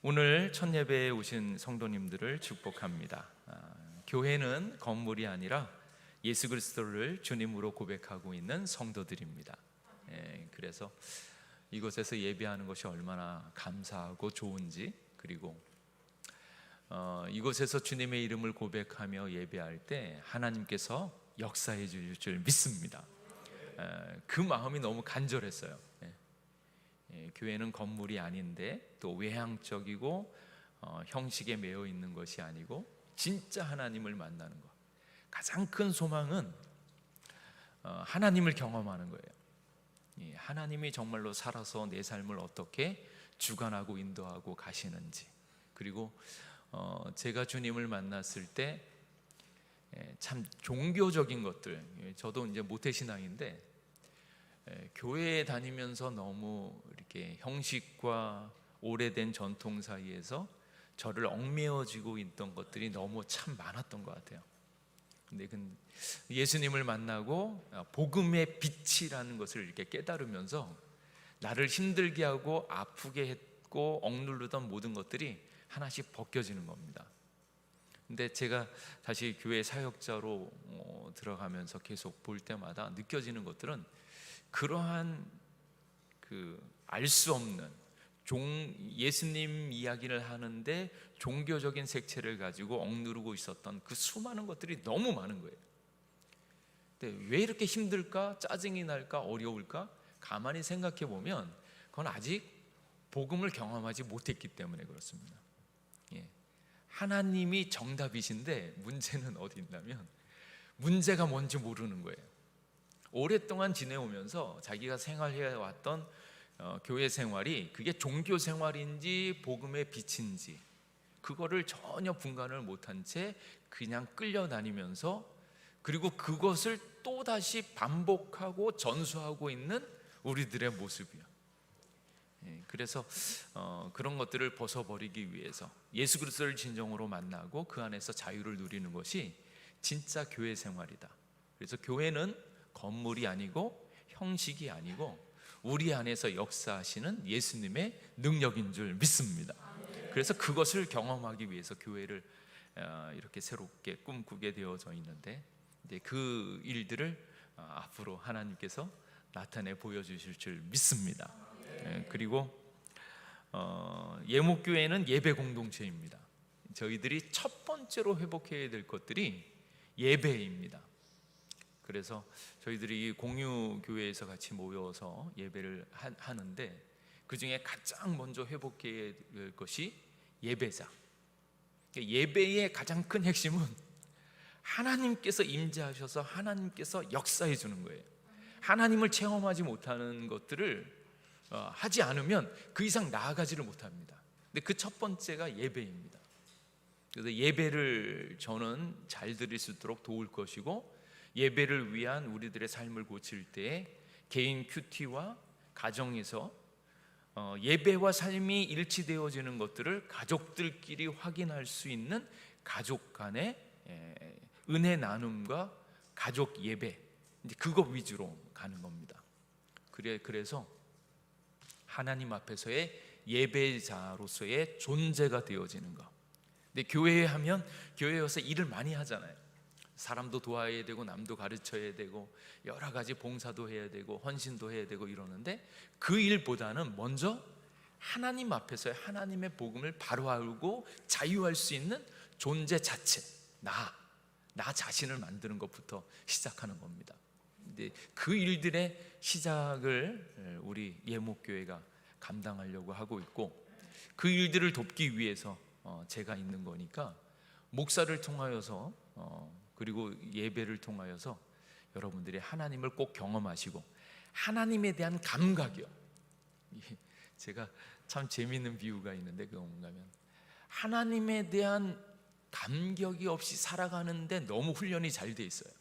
오늘 첫 예배에 오신 성도님들을 축복합니다. 교회는 건물이 아니라 예수 그리스도를 주님으로 고백하고 있는 성도들입니다. 그래서 이곳에서 예배하는 것이 얼마나 감사하고 좋은지, 그리고 이곳에서 주님의 이름을 고백하며 예배할 때 하나님께서 역사해 주실 줄 믿습니다. 그 마음이 너무 간절했어요. 교회는 건물이 아닌데 또 외향적이고 형식에 매여 있는 것이 아니고 진짜 하나님을 만나는 것, 가장 큰 소망은 하나님을 경험하는 거예요. 하나님이 정말로 살아서 내 삶을 어떻게 주관하고 인도하고 가시는지, 그리고 제가 주님을 만났을 때 참 종교적인 것들, 저도 이제 모태신앙인데 교회에 다니면서 너무 이렇게 형식과 오래된 전통 사이에서 저를 얽매여지고 있던 것들이 너무 참 많았던 것 같아요. 근데 예수님을 만나고 복음의 빛이라는 것을 이렇게 깨달으면서 나를 힘들게 하고 아프게 했고 억누르던 모든 것들이 하나씩 벗겨지는 겁니다. 근데 제가 다시 교회 사역자로 들어가면서 계속 볼 때마다 느껴지는 것들은 그러한 알 수 없는 예수님 이야기를 하는데 종교적인 색채를 가지고 억누르고 있었던 그 수많은 것들이 너무 많은 거예요. 근데 왜 이렇게 힘들까? 짜증이 날까? 어려울까? 가만히 생각해 보면 그건 아직 복음을 경험하지 못했기 때문에 그렇습니다. 하나님이 정답이신데 문제는 어디 있냐면 문제가 뭔지 모르는 거예요. 오랫동안 지내오면서 자기가 생활해왔던 교회 생활이 그게 종교 생활인지 복음의 빛인지 그거를 전혀 분간을 못한 채 그냥 끌려다니면서, 그리고 그것을 또다시 반복하고 전수하고 있는 우리들의 모습이야. 그래서 그런 것들을 벗어버리기 위해서 예수 그리스도를 진정으로 만나고 그 안에서 자유를 누리는 것이 진짜 교회 생활이다. 그래서 교회는 건물이 아니고 형식이 아니고 우리 안에서 역사하시는 예수님의 능력인 줄 믿습니다. 그래서 그것을 경험하기 위해서 교회를 이렇게 새롭게 꿈꾸게 되어져 있는데, 이제 그 일들을 앞으로 하나님께서 나타내 보여주실 줄 믿습니다. 그리고 예목교회는 예배 공동체입니다. 저희들이 첫 번째로 회복해야 될 것들이 예배입니다. 그래서 저희들이 공유교회에서 같이 모여서 예배를 하는데 그 중에 가장 먼저 회복해야 될 것이 예배자. 예배의 가장 큰 핵심은 하나님께서 임재하셔서 하나님께서 역사해 주는 거예요. 하나님을 체험하지 못하는 것들을 하지 않으면 그 이상 나아가지를 못합니다. 근데 그 첫 번째가 예배입니다. 그래서 예배를 저는 잘 드릴 수 있도록 도울 것이고, 예배를 위한 우리들의 삶을 고칠 때 개인 큐티와 가정에서 예배와 삶이 일치되어지는 것들을 가족들끼리 확인할 수 있는 가족 간의 은혜 나눔과 가족 예배, 그거 위주로 가는 겁니다. 그래서 하나님 앞에서의 예배자로서의 존재가 되어지는 것. 근데 교회에 하면 교회에 와서 일을 많이 하잖아요. 사람도 도와야 되고 남도 가르쳐야 되고 여러 가지 봉사도 해야 되고 헌신도 해야 되고 이러는데, 그 일보다는 먼저 하나님 앞에서 하나님의 복음을 바로 알고 자유할 수 있는 존재 자체, 나 자신을 만드는 것부터 시작하는 겁니다. 근데 그 일들의 시작을 우리 예목교회가 감당하려고 하고 있고, 그 일들을 돕기 위해서 제가 있는 거니까 목사를 통하여서 그리고 예배를 통하여서 여러분들이 하나님을 꼭 경험하시고 하나님에 대한 감각이요. 제가 참 재미있는 비유가 있는데, 그거 뭔가면 하나님에 대한 감격이 없이 살아가는데 너무 훈련이 잘 돼 있어요.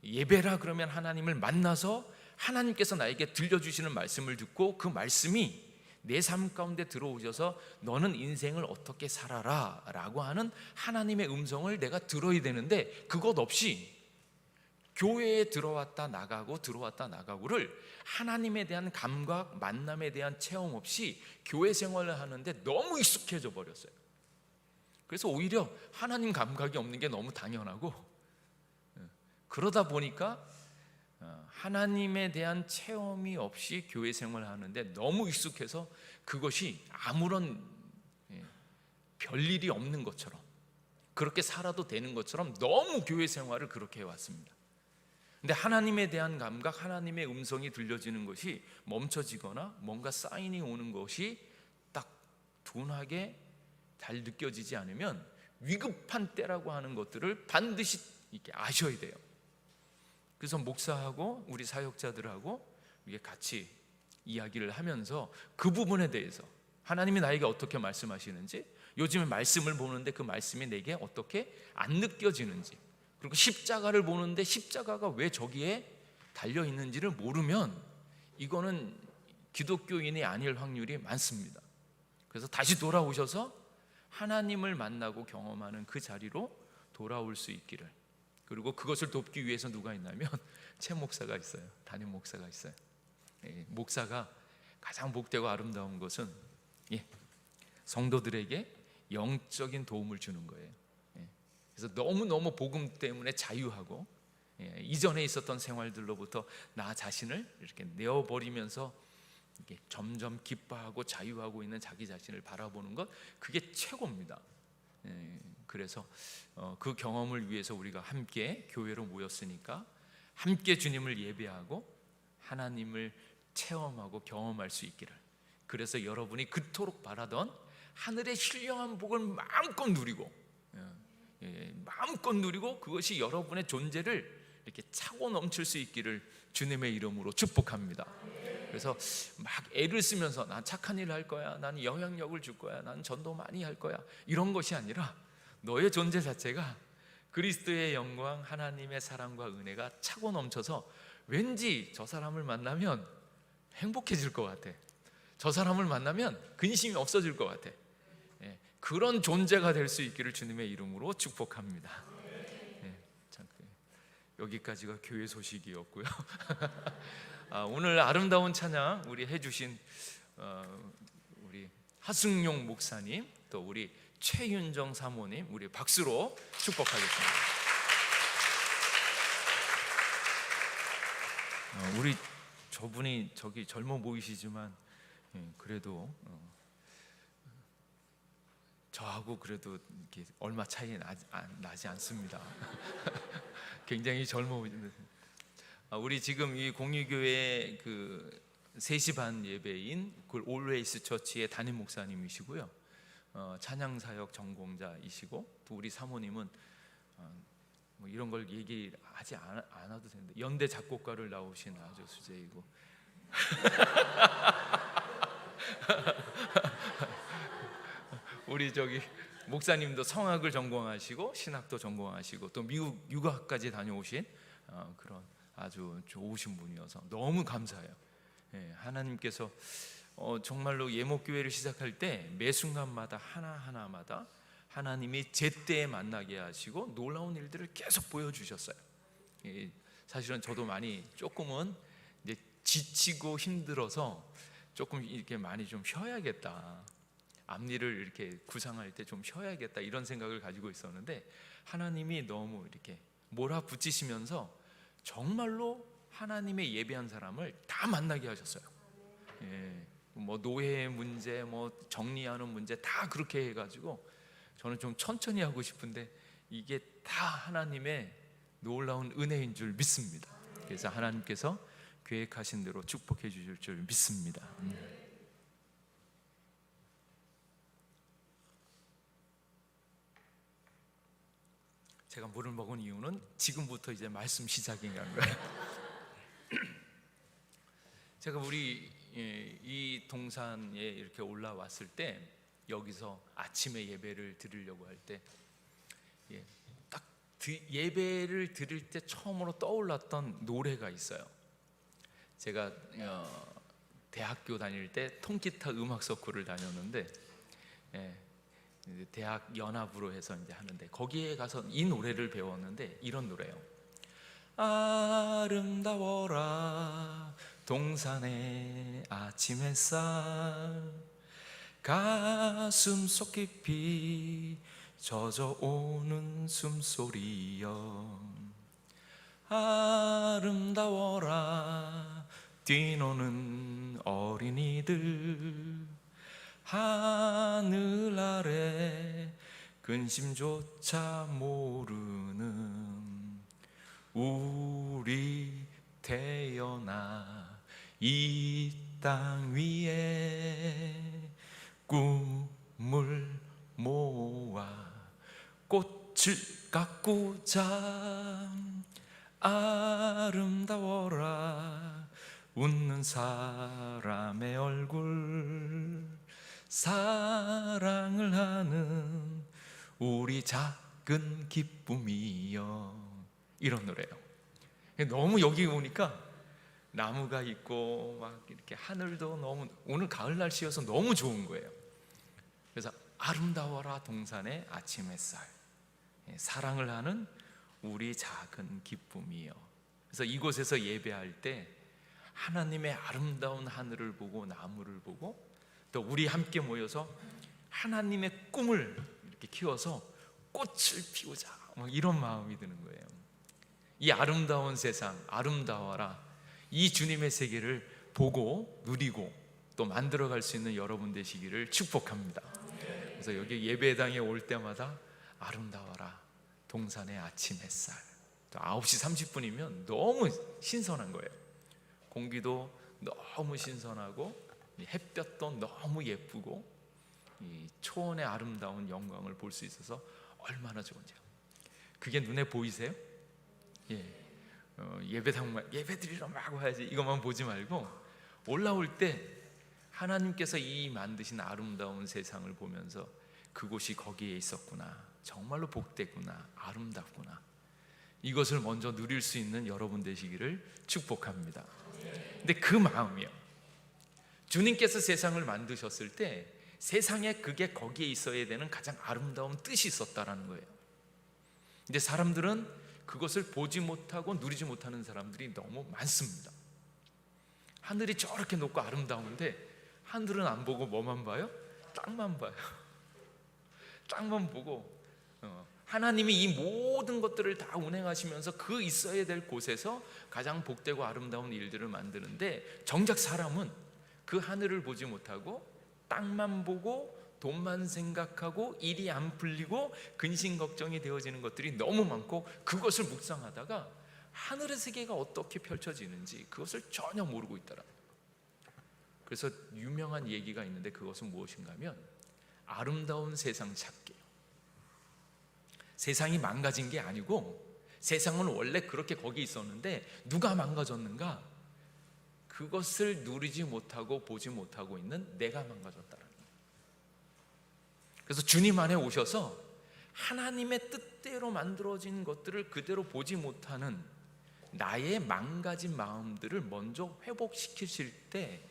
예배라 그러면 하나님을 만나서 하나님께서 나에게 들려주시는 말씀을 듣고 그 말씀이 내 삶 가운데 들어오셔서 너는 인생을 어떻게 살아라 라고 하는 하나님의 음성을 내가 들어야 되는데, 그것 없이 교회에 들어왔다 나가고 들어왔다 나가고를 하나님에 대한 감각, 만남에 대한 체험 없이 교회 생활을 하는데 너무 익숙해져 버렸어요. 그래서 오히려 하나님 감각이 없는 게 너무 당연하고, 그러다 보니까 하나님에 대한 체험이 없이 교회 생활을 하는데 너무 익숙해서 그것이 아무런 별일이 없는 것처럼, 그렇게 살아도 되는 것처럼 너무 교회 생활을 그렇게 해왔습니다. 근데 하나님에 대한 감각, 하나님의 음성이 들려지는 것이 멈춰지거나 뭔가 사인이 오는 것이 딱 둔하게 잘 느껴지지 않으면 위급한 때라고 하는 것들을 반드시 이렇게 아셔야 돼요. 그래서 목사하고 우리 사역자들하고 이게 같이 이야기를 하면서 그 부분에 대해서 하나님이 나에게 어떻게 말씀하시는지, 요즘에 말씀을 보는데 그 말씀이 내게 어떻게 안 느껴지는지, 그리고 십자가를 보는데 십자가가 왜 저기에 달려 있는지를 모르면 이거는 기독교인이 아닐 확률이 많습니다. 그래서 다시 돌아오셔서 하나님을 만나고 경험하는 그 자리로 돌아올 수 있기를, 그리고 그것을 돕기 위해서 누가 있냐면 최 목사가 있어요. 담임 목사가 있어요. 목사가 가장 복되고 아름다운 것은 성도들에게 영적인 도움을 주는 거예요. 그래서 너무너무 복음 때문에 자유하고, 이전에 있었던 생활들로부터 나 자신을 이렇게 내어버리면서 이렇게 점점 기뻐하고 자유하고 있는 자기 자신을 바라보는 것, 그게 최고입니다. 그래서 그 경험을 위해서 우리가 함께 교회로 모였으니까 함께 주님을 예배하고 하나님을 체험하고 경험할 수 있기를, 그래서 여러분이 그토록 바라던 하늘의 신령한 복을 마음껏 누리고, 마음껏 누리고 그것이 여러분의 존재를 이렇게 차고 넘칠 수 있기를 주님의 이름으로 축복합니다. 그래서 막 애를 쓰면서 난 착한 일을 할 거야, 나는 영향력을 줄 거야, 나는 전도 많이 할 거야, 이런 것이 아니라 너의 존재 자체가 그리스도의 영광, 하나님의 사랑과 은혜가 차고 넘쳐서 왠지 저 사람을 만나면 행복해질 것 같아, 저 사람을 만나면 근심이 없어질 것 같아, 그런 존재가 될 수 있기를 주님의 이름으로 축복합니다. 여기까지가 교회 소식이었고요. 오늘 아름다운 찬양 우리 해주신 우리 하승용 목사님, 또 우리 최윤정 사모님, 우리 박수로 축복하겠습니다. 우리 저분이 저기 젊어 보이시지만 그래도 저하고 그래도 이렇게 얼마 차이 나지 않습니다. 굉장히 젊어 보이는데, 우리 지금 이 공유교회 그 3시 반 예배인 그 올웨이스 처치의 담임 목사님이시고요, 찬양사역 전공자이시고, 또 우리 사모님은 뭐 이런 걸 얘기하지 않아도 되는데 연대 작곡가를 나오신 아주 수재이고 우리 저기 목사님도 성악을 전공하시고 신학도 전공하시고 또 미국 유학까지 다녀오신 그런 아주 좋으신 분이어서 너무 감사해요. 하나님께서 정말로 예목교회를 시작할 때 매 순간마다 하나하나마다 하나님이 제때에 만나게 하시고 놀라운 일들을 계속 보여주셨어요. 사실은 저도 많이 조금은 이제 지치고 힘들어서 조금 이렇게 많이 좀 쉬어야겠다, 앞니를 이렇게 구상할 때 좀 쉬어야겠다, 이런 생각을 가지고 있었는데 하나님이 너무 이렇게 몰아붙이시면서 정말로 하나님의 예배한 사람을 다 만나게 하셨어요. 뭐 노예의 문제, 뭐 정리하는 문제 다 그렇게 해가지고 저는 좀 천천히 하고 싶은데 이게 다 하나님의 놀라운 은혜인 줄 믿습니다. 그래서 하나님께서 계획하신 대로 축복해 주실 줄 믿습니다. 제가 물을 먹은 이유는 지금부터 이제 말씀 시작인가요? 제가 우리 이 동산에 이렇게 올라왔을 때 여기서 아침에 예배를 드리려고 할 때 딱 예배를 드릴 때 처음으로 떠올랐던 노래가 있어요. 제가 대학교 다닐 때 통기타 음악 서클을 다녔는데 대학 연합으로 해서 이제 하는데 거기에 가서 이 노래를 배웠는데 이런 노래예요. 아름다워라 동산의 아침 햇살, 가슴 속 깊이 젖어오는 숨소리여. 아름다워라 뛰노는 어린이들, 하늘 아래 근심조차 모르는 우리 태어나 이 땅 위에 꿈을 모아 꽃을 가꾸자. 아름다워라 웃는 사람의 얼굴, 사랑을 하는 우리 작은 기쁨이여. 이런 노래예요. 너무 여기 오니까 나무가 있고 막 이렇게 하늘도 너무, 오늘 가을 날씨여서 너무 좋은 거예요. 그래서 아름다워라 동산의 아침 햇살, 사랑을 하는 우리 작은 기쁨이요. 그래서 이곳에서 예배할 때 하나님의 아름다운 하늘을 보고 나무를 보고 또 우리 함께 모여서 하나님의 꿈을 이렇게 키워서 꽃을 피우자, 이런 마음이 드는 거예요. 이 아름다운 세상, 아름다워라, 이 주님의 세계를 보고 누리고 또 만들어갈 수 있는 여러분 되시기를 축복합니다. 그래서 여기 예배당에 올 때마다 아름다워라 동산의 아침 햇살, 또 9시 30분이면 너무 신선한 거예요. 공기도 너무 신선하고 햇볕도 너무 예쁘고 이 초원의 아름다운 영광을 볼 수 있어서 얼마나 좋은지요. 그게 눈에 보이세요? 예배당만 예배드리러 막 와야지 이것만 보지 말고 올라올 때 하나님께서 이 만드신 아름다운 세상을 보면서 그곳이 거기에 있었구나, 정말로 복되구나, 아름답구나, 이것을 먼저 누릴 수 있는 여러분 되시기를 축복합니다. 근데 그 마음이요, 주님께서 세상을 만드셨을 때 세상에 그게 거기에 있어야 되는 가장 아름다운 뜻이 있었다라는 거예요. 근데 사람들은 그것을 보지 못하고 누리지 못하는 사람들이 너무 많습니다. 하늘이 저렇게 높고 아름다운데 하늘은 안 보고 뭐만 봐요? 땅만 봐요. 땅만 보고 하나님이 이 모든 것들을 다 운행하시면서 그 있어야 될 곳에서 가장 복되고 아름다운 일들을 만드는데, 정작 사람은 그 하늘을 보지 못하고 땅만 보고 돈만 생각하고 일이 안 풀리고 근심 걱정이 되어지는 것들이 너무 많고, 그것을 묵상하다가 하늘의 세계가 어떻게 펼쳐지는지 그것을 전혀 모르고 있더라. 그래서 유명한 얘기가 있는데 그것은 무엇인가 하면 아름다운 세상 찾기예요. 세상이 망가진 게 아니고 세상은 원래 그렇게 거기 있었는데 누가 망가졌는가? 그것을 누리지 못하고 보지 못하고 있는 내가 망가졌다라는 거예요. 그래서 주님 안에 오셔서 하나님의 뜻대로 만들어진 것들을 그대로 보지 못하는 나의 망가진 마음들을 먼저 회복시키실 때,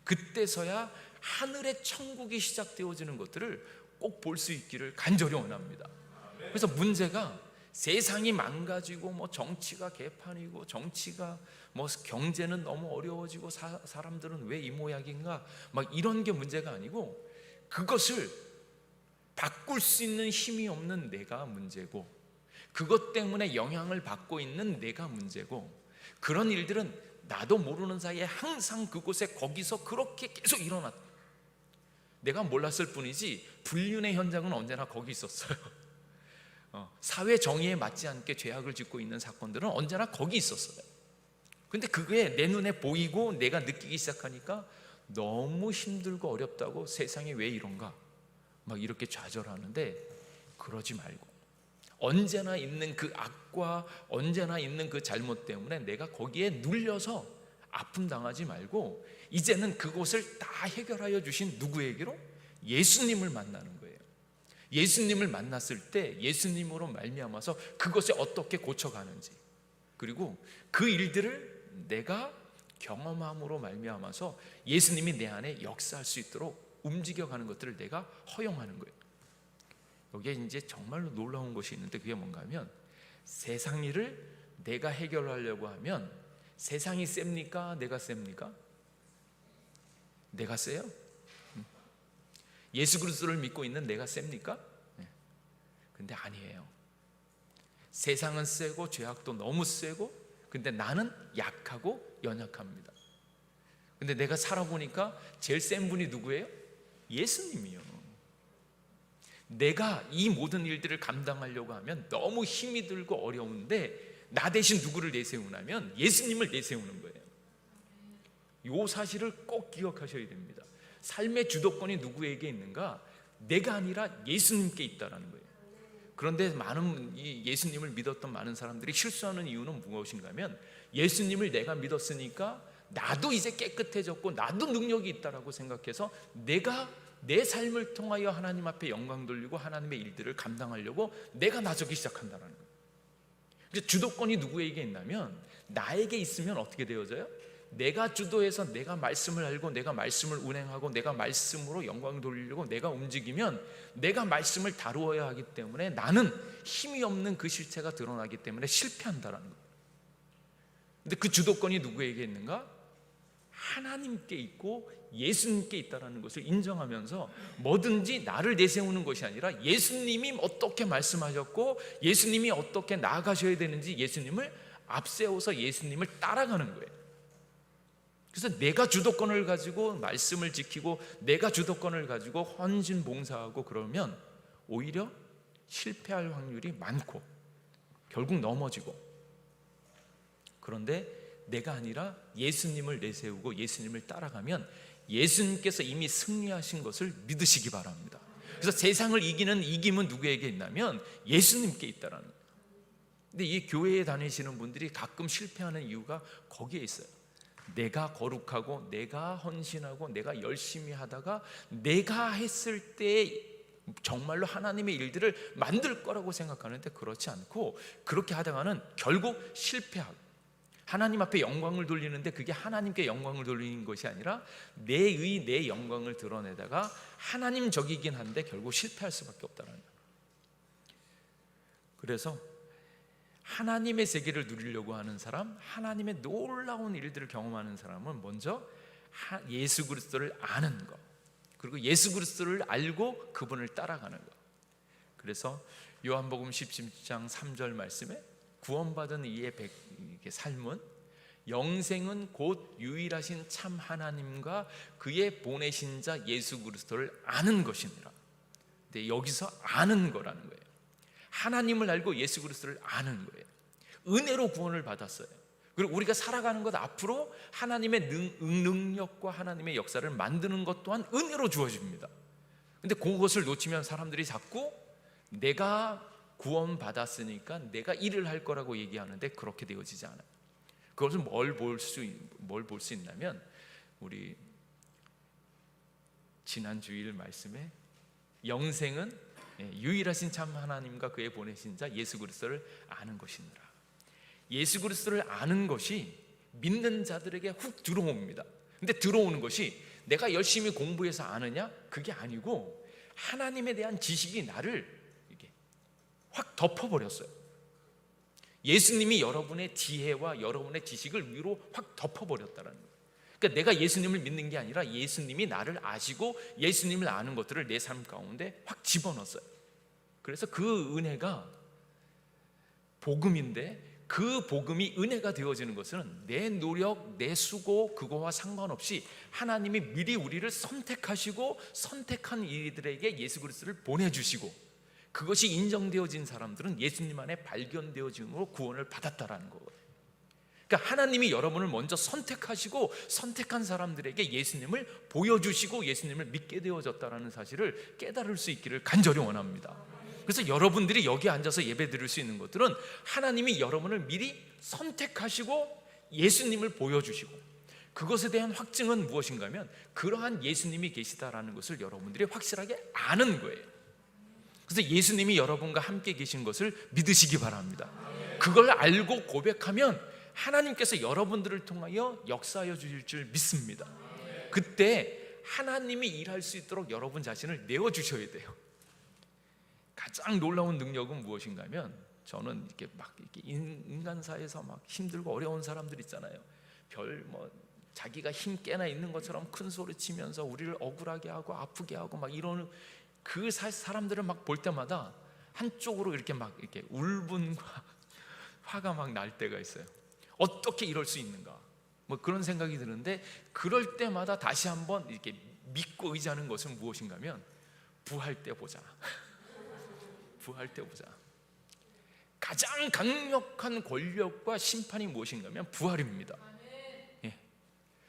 그때서야 하늘의 천국이 시작되어지는 것들을 꼭 볼 수 있기를 간절히 원합니다. 그래서 문제가 세상이 망가지고 정치가 개판이고 정치가 경제는 너무 어려워지고 사람들은 왜 이 모양인가 이런 게 문제가 아니고, 그것을 바꿀 수 있는 힘이 없는 내가 문제고, 그것 때문에 영향을 받고 있는 내가 문제고, 그런 일들은 나도 모르는 사이에 항상 그곳에 거기서 그렇게 계속 일어났다. 내가 몰랐을 뿐이지 불륜의 현장은 언제나 거기 있었어요. 사회 정의에 맞지 않게 죄악을 짓고 있는 사건들은 언제나 거기 있었어요. 근데 그게 내 눈에 보이고 내가 느끼기 시작하니까 너무 힘들고 어렵다고, 세상이 왜 이런가 이렇게 좌절하는데, 그러지 말고 언제나 있는 그 악과 언제나 있는 그 잘못 때문에 내가 거기에 눌려서 아픔 당하지 말고, 이제는 그것을 다 해결하여 주신 누구에게로? 예수님을 만나는 거예요. 예수님을 만났을 때 예수님으로 말미암아서 그것이 어떻게 고쳐가는지, 그리고 그 일들을 내가 경험함으로 말미암아서 예수님이 내 안에 역사할 수 있도록 움직여가는 것들을 내가 허용하는 거예요. 여기에 이제 정말로 놀라운 것이 있는데, 그게 뭔가 하면 세상 일을 내가 해결하려고 하면 세상이 셉니까? 내가 셉니까? 내가 세요? 예수 그리스도를 믿고 있는 내가 셉니까? 근데 아니에요. 세상은 세고 죄악도 너무 세고, 근데 나는 약하고 연약합니다. 근데 내가 살아보니까 제일 센 분이 누구예요? 예수님이요. 내가 이 모든 일들을 감당하려고 하면 너무 힘이 들고 어려운데, 나 대신 누구를 내세우냐면 예수님을 내세우는 거예요. 이 사실을 꼭 기억하셔야 됩니다. 삶의 주도권이 누구에게 있는가? 내가 아니라 예수님께 있다는 거예요. 그런데 많은 예수님을 믿었던 많은 사람들이 실수하는 이유는 무엇인가 하면, 예수님을 내가 믿었으니까 나도 이제 깨끗해졌고 나도 능력이 있다라고 생각해서 내가 내 삶을 통하여 하나님 앞에 영광 돌리고 하나님의 일들을 감당하려고 내가 나서기 시작한다는 거예요. 그래서 주도권이 누구에게 있냐면 나에게 있으면 어떻게 되어져요? 내가 주도해서 내가 말씀을 알고 내가 말씀을 운행하고 내가 말씀으로 영광을 돌리려고 내가 움직이면 내가 말씀을 다루어야 하기 때문에 나는 힘이 없는 그 실체가 드러나기 때문에 실패한다는 거예요. 근데 그 주도권이 누구에게 있는가? 하나님께 있고 예수님께 있다는 것을 인정하면서 뭐든지 나를 내세우는 것이 아니라 예수님이 어떻게 말씀하셨고 예수님이 어떻게 나아가셔야 되는지 예수님을 앞세워서 예수님을 따라가는 거예요. 그래서 내가 주도권을 가지고 말씀을 지키고 내가 주도권을 가지고 헌신 봉사하고 그러면 오히려 실패할 확률이 많고 결국 넘어지고, 그런데 내가 아니라 예수님을 내세우고 예수님을 따라가면 예수님께서 이미 승리하신 것을 믿으시기 바랍니다. 그래서 세상을 이기는 이김은 누구에게 있냐면 예수님께 있다라는 거예요. 근데 이 교회에 다니시는 분들이 가끔 실패하는 이유가 거기에 있어요. 내가 거룩하고 내가 헌신하고 내가 열심히 하다가 내가 했을 때 정말로 하나님의 일들을 만들 거라고 생각하는데 그렇지 않고, 그렇게 하다가는 결국 실패하고 하나님 앞에 영광을 돌리는데 그게 하나님께 영광을 돌리는 것이 아니라 내 영광을 드러내다가 하나님적이긴 한데 결국 실패할 수밖에 없다는 거예요. 그래서 하나님의 세계를 누리려고 하는 사람, 하나님의 놀라운 일들을 경험하는 사람은 먼저 예수 그리스도를 아는 것, 그리고 예수 그리스도를 알고 그분을 따라가는 것. 그래서 요한복음 17장 3절 말씀에 구원받은 이의 삶은 영생은 곧 유일하신 참 하나님과 그의 보내신 자 예수 그리스도를 아는 것이니라. 근데 여기서 아는 거라는 거예요. 하나님을 알고 예수 그리스도를 아는 거예요. 은혜로 구원을 받았어요. 그리고 우리가 살아가는 것 앞으로 하나님의 능력과 하나님의 역사를 만드는 것 또한 은혜로 주어집니다. 근데 그것을 놓치면 사람들이 자꾸 내가 구원 받았으니까 내가 일을 할 거라고 얘기하는데 그렇게 되어지지 않아요. 그것을 뭘 볼 수 있냐면 우리 지난 주일 말씀에 영생은 유일하신 참 하나님과 그의 보내신 자 예수 그리스도를 아는 것이니라. 예수 그리스도를 아는 것이 믿는 자들에게 훅 들어옵니다. 근데 들어오는 것이 내가 열심히 공부해서 아느냐? 그게 아니고 하나님에 대한 지식이 나를 이렇게 확 덮어버렸어요. 예수님이 여러분의 지혜와 여러분의 지식을 위로 확 덮어버렸다는 거예요. 그러니까 내가 예수님을 믿는 게 아니라 예수님이 나를 아시고 예수님을 아는 것들을 내 삶 가운데 확 집어넣었어요. 그래서 그 은혜가 복음인데 그 복음이 은혜가 되어지는 것은 내 노력, 내 수고 그거와 상관없이 하나님이 미리 우리를 선택하시고 선택한 이들에게 예수 그리스도를 보내주시고 그것이 인정되어진 사람들은 예수님 안에 발견되어짐으로 구원을 받았다라는 거예요. 그러니까 하나님이 여러분을 먼저 선택하시고 선택한 사람들에게 예수님을 보여주시고 예수님을 믿게 되어졌다는 사실을 깨달을 수 있기를 간절히 원합니다. 그래서 여러분들이 여기 앉아서 예배 드릴 수 있는 것들은 하나님이 여러분을 미리 선택하시고 예수님을 보여주시고 그것에 대한 확증은 무엇인가 하면 그러한 예수님이 계시다라는 것을 여러분들이 확실하게 아는 거예요. 그래서 예수님이 여러분과 함께 계신 것을 믿으시기 바랍니다. 그걸 알고 고백하면 하나님께서 여러분들을 통하여 역사하여 주실 줄 믿습니다. 그때 하나님이 일할 수 있도록 여러분 자신을 내어주셔야 돼요. 가장 놀라운 능력은 무엇인가 하면 저는 이렇게 막 이렇게 인간사에서 막 힘들고 어려운 사람들 있잖아요. 자기가 힘 깨나 있는 것처럼 큰 소리 치면서 우리를 억울하게 하고 아프게 하고 막 이러는 그 사람들을 막 볼 때마다 한쪽으로 이렇게 막 이렇게 울분과 화가 막 날 때가 있어요. 어떻게 이럴 수 있는가? 뭐 그런 생각이 드는데, 그럴 때마다 다시 한번 이렇게 믿고 의지하는 것은 무엇인가면 부활 때 보자. 부활 때 보자. 가장 강력한 권력과 심판이 무엇인가면 부활입니다. 예.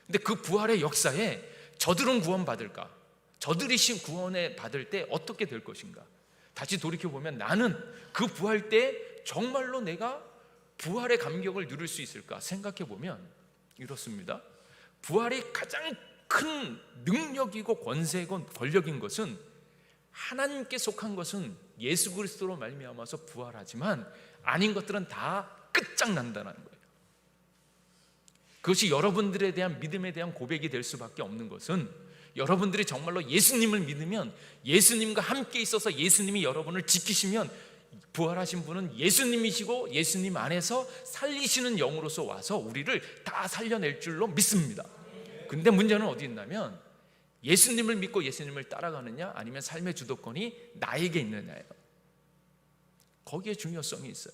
근데 그 부활의 역사에 저들은 구원받을까? 저들이 구원에 받을 때 어떻게 될 것인가? 다시 돌이켜보면 나는 그 부활 때 정말로 내가 부활의 감격을 누릴 수 있을까 생각해보면 이렇습니다. 부활이 가장 큰 능력이고 권세고 권력인 것은, 하나님께 속한 것은 예수 그리스도로 말미암아서 부활하지만 아닌 것들은 다 끝장난다는 거예요. 그것이 여러분들에 대한 믿음에 대한 고백이 될 수밖에 없는 것은, 여러분들이 정말로 예수님을 믿으면, 예수님과 함께 있어서 예수님이 여러분을 지키시면, 부활하신 분은 예수님이시고 예수님 안에서 살리시는 영으로서 와서 우리를 다 살려낼 줄로 믿습니다. 근데 문제는 어디 있냐면, 예수님을 믿고 예수님을 따라가느냐, 아니면 삶의 주도권이 나에게 있느냐예요. 거기에 중요성이 있어요.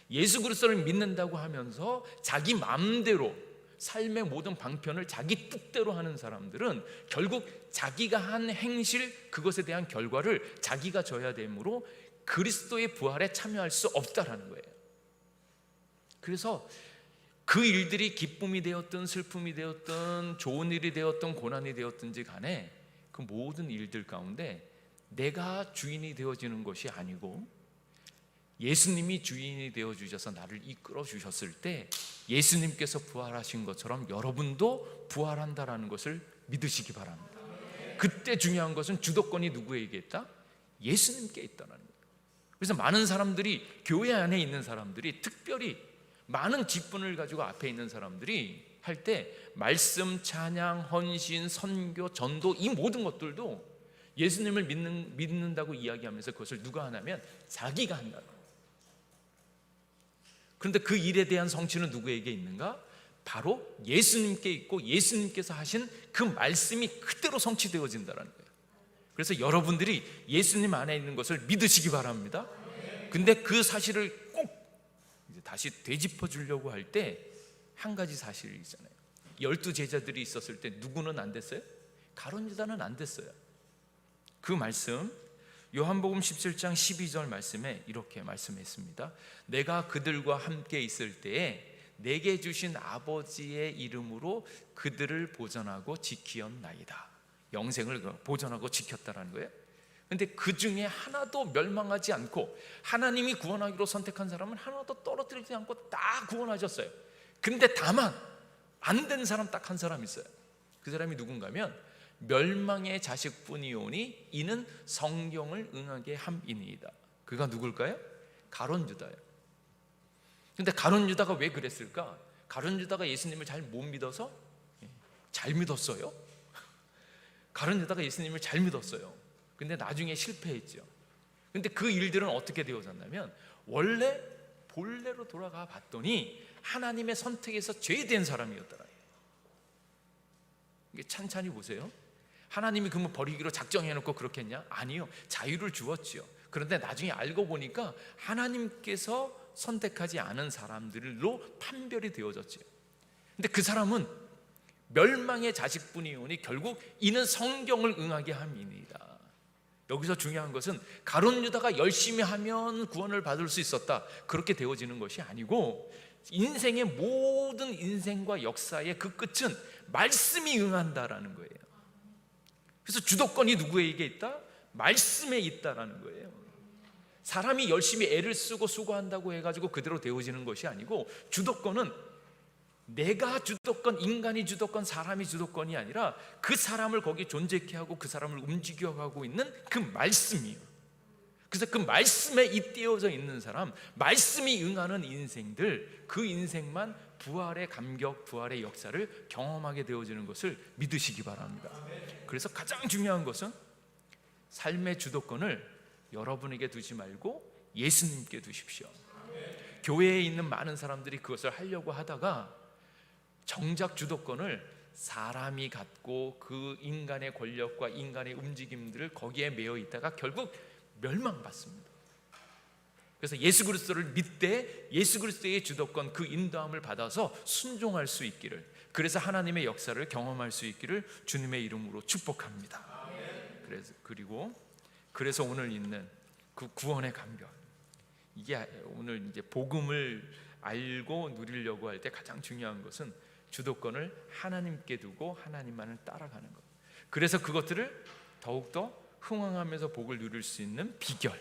예수 그리스도를 믿는다고 하면서 자기 마음대로 삶의 모든 방편을 자기 뜻대로 하는 사람들은 결국 자기가 한 행실, 그것에 대한 결과를 자기가 져야 되므로 그리스도의 부활에 참여할 수 없다라는 거예요. 그래서 그 일들이 기쁨이 되었든 슬픔이 되었든 좋은 일이 되었든 고난이 되었든지 간에 그 모든 일들 가운데 내가 주인이 되어지는 것이 아니고 예수님이 주인이 되어주셔서 나를 이끌어 주셨을 때 예수님께서 부활하신 것처럼 여러분도 부활한다라는 것을 믿으시기 바랍니다. 그때 중요한 것은 주도권이 누구에게 있다? 예수님께 있다는 거예요. 그래서 많은 사람들이, 교회 안에 있는 사람들이, 특별히 많은 직분을 가지고 앞에 있는 사람들이 할 때 말씀, 찬양, 헌신, 선교, 전도, 이 모든 것들도 예수님을 믿는다고 이야기하면서 그것을 누가 하냐면 자기가 한다. 그런데 그 일에 대한 성취는 누구에게 있는가? 바로 예수님께 있고 예수님께서 하신 그 말씀이 그대로 성취되어진다는 거예요. 그래서 여러분들이 예수님 안에 있는 것을 믿으시기 바랍니다. 근데 그 사실을 꼭 이제 다시 되짚어 주려고 할 때 한 가지 사실이 있잖아요. 12 제자들이 있었을 때 누구는 안 됐어요? 가룟 유다는 안 됐어요. 그 말씀 요한복음 17장 12절 말씀에 이렇게 말씀했습니다. 내가 그들과 함께 있을 때에 내게 주신 아버지의 이름으로 그들을 보존하고 지키었나이다. 영생을 보존하고 지켰다라는 거예요. 근데 그 중에 하나도 멸망하지 않고 하나님이 구원하기로 선택한 사람은 하나도 떨어뜨리지 않고 다 구원하셨어요. 근데 다만 안 된 사람 딱 한 사람 있어요. 그 사람이 누군가면 멸망의 자식뿐이오니 이는 성경을 응하게 함이니이다. 그가 누굴까요? 가룟 유다예요. 근데 가룟 유다가 왜 그랬을까? 가룟 유다가 예수님을 잘 못 믿어서? 잘 믿었어요. 가룟 유다가 예수님을 잘 믿었어요. 근데 나중에 실패했죠. 근데 그 일들은 어떻게 되어졌냐면, 원래 본래로 돌아가 봤더니 하나님의 선택에서 죄된 사람이었더라. 이게 찬찬히 보세요. 하나님이 그러면 버리기로 작정해놓고 그렇게 했냐? 아니요, 자유를 주었지요. 그런데 나중에 알고 보니까 하나님께서 선택하지 않은 사람들로 판별이 되어졌지요. 근데 그 사람은 멸망의 자식뿐이오니 결국 이는 성경을 응하게 함이니이다. 여기서 중요한 것은 가룟 유다가 열심히 하면 구원을 받을 수 있었다, 그렇게 되어지는 것이 아니고, 인생의 모든 인생과 역사의 그 끝은 말씀이 응한다라는 거예요. 그래서 주도권이 누구에게 있다? 말씀에 있다라는 거예요. 사람이 열심히 애를 쓰고 수고한다고 해가지고 그대로 되어지는 것이 아니고, 주도권은 내가 주도권, 인간이 주도권, 사람이 주도권이 아니라 그 사람을 거기 존재케 하고 그 사람을 움직여가고 있는 그 말씀이에요. 그래서 그 말씀에 잇대어져 있는 사람, 말씀이 응하는 인생들, 그 인생만 부활의 감격, 부활의 역사를 경험하게 되어지는 것을 믿으시기 바랍니다. 그래서 가장 중요한 것은 삶의 주도권을 여러분에게 두지 말고 예수님께 두십시오. 교회에 있는 많은 사람들이 그것을 하려고 하다가 정작 주도권을 사람이 갖고 그 인간의 권력과 인간의 움직임들을 거기에 매여 있다가 결국 멸망받습니다. 그래서 예수 그리스도를 믿되 예수 그리스도의 주도권, 그 인도함을 받아서 순종할 수 있기를, 그래서 하나님의 역사를 경험할 수 있기를 주님의 이름으로 축복합니다. 그래서 오늘 있는 그 구원의 감격, 이게 오늘 이제 복음을 알고 누리려고 할 때 가장 중요한 것은 주도권을 하나님께 두고 하나님만을 따라가는 것. 그래서 그것들을 더욱더 흥왕하면서 복을 누릴 수 있는 비결,